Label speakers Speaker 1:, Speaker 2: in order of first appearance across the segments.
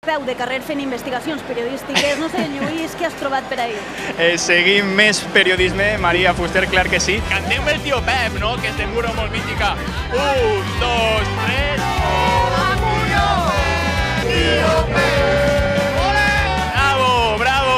Speaker 1: peu de carrer fent investigacions periodístiques. No sé, Lluís, què has trobat per ahir?
Speaker 2: Seguim més periodisme, Maria Fuster, clar que sí. Cantem el tio Pep, no?, que és de muro molt mítica. 1, 2, 3... Tio Pep! Bravo, bravo!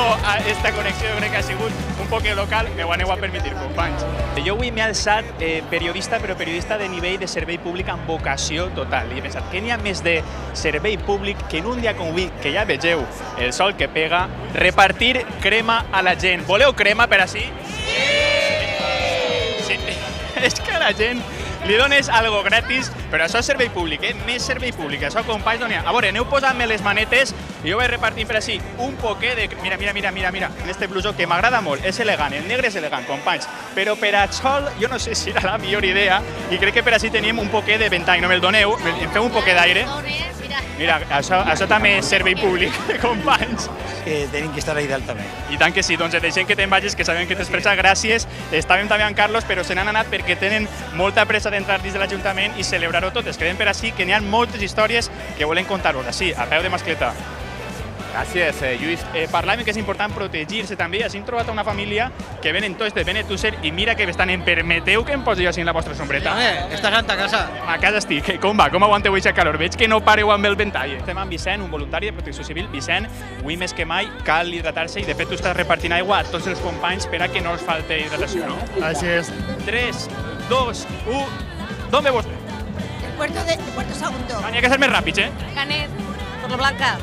Speaker 2: Esta connexió crec que ha sigut un poc local, me ho aneu a permetre, companys. Jo avui m'he alçat periodista, però periodista de nivell de servei públic amb vocació total. I he pensat, què n'hi ha més de servei públic que en un dia com avui, que ja vegeu el sol que pega, repartir crema a la gent. Voleu crema per així? Sí! És que a la gent li dones algo gratis, però això és servei públic, més servei públic, això, companys, no n'hi ha. A veure, aneu posant-me les manetes i jo vaig repartint per així un poquet de... Mira, en este blusó que m'agrada molt, és elegant, el negre és elegant, companys, però per a sol jo no sé si era la millor idea i crec que per així tenim un poquet de ventall, no me'l doneu, em feu un poquet d'aire. Mira, això també és servei públic, companys.
Speaker 3: Que tenim que estar ahí dalt també.
Speaker 2: I tant que sí, doncs et deixem que te'n vagis, que sabem que t'expressa, gràcies. Estàvem també amb Carlos, però se n'han anat perquè tenen molta pressa d'entrar dins de l'Ajuntament i celebrar-ho tot. Es queden per així, que n'hi ha moltes històries que volen contar-vos, així, a peu de mascleta. Gràcies, Lluís. Parlàvem que és important protegir-se també. Així hem trobat una família que venen tots de Benetússer i mira que estan en permeteu que em posi així en la vostra sombreta.
Speaker 3: Estàs a casa?
Speaker 2: A casa estic. Com va? Com aguanteu aquesta calor? Veig que no pareu amb el ventall. Estem amb Vicent, un voluntari de Protecció Civil. Vicent, avui més que mai cal hidratar-se i de fet tu estàs repartint aigua a tots els companys per a que no els falte hidratació, no?
Speaker 3: Així és.
Speaker 2: 3, 2, 1... ¿Dónde vos?
Speaker 4: El Puerto Sagunto.
Speaker 2: N'hi ha que ser més ràpids,
Speaker 1: Canet. Torreblanca.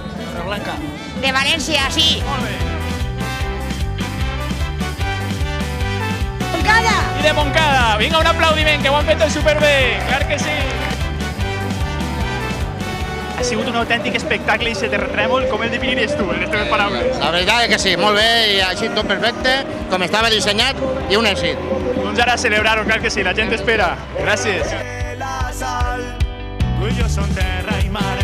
Speaker 4: De València, sí.
Speaker 2: Molt bé.
Speaker 4: Montcada.
Speaker 2: I de Montcada. Vinga, un aplaudiment, que ho han fet tot superbé. Clar que sí. Ha sigut un autèntic espectacle i ese terratrèmol, com el definiries tu, en les teves paraules?
Speaker 5: La veritat és que sí, molt bé, i així tot perfecte, com estava dissenyat, i un èxit.
Speaker 2: Doncs ara celebrar-ho, clar que sí, la gent espera. Gràcies. La sal, tu i jo som terra i mar,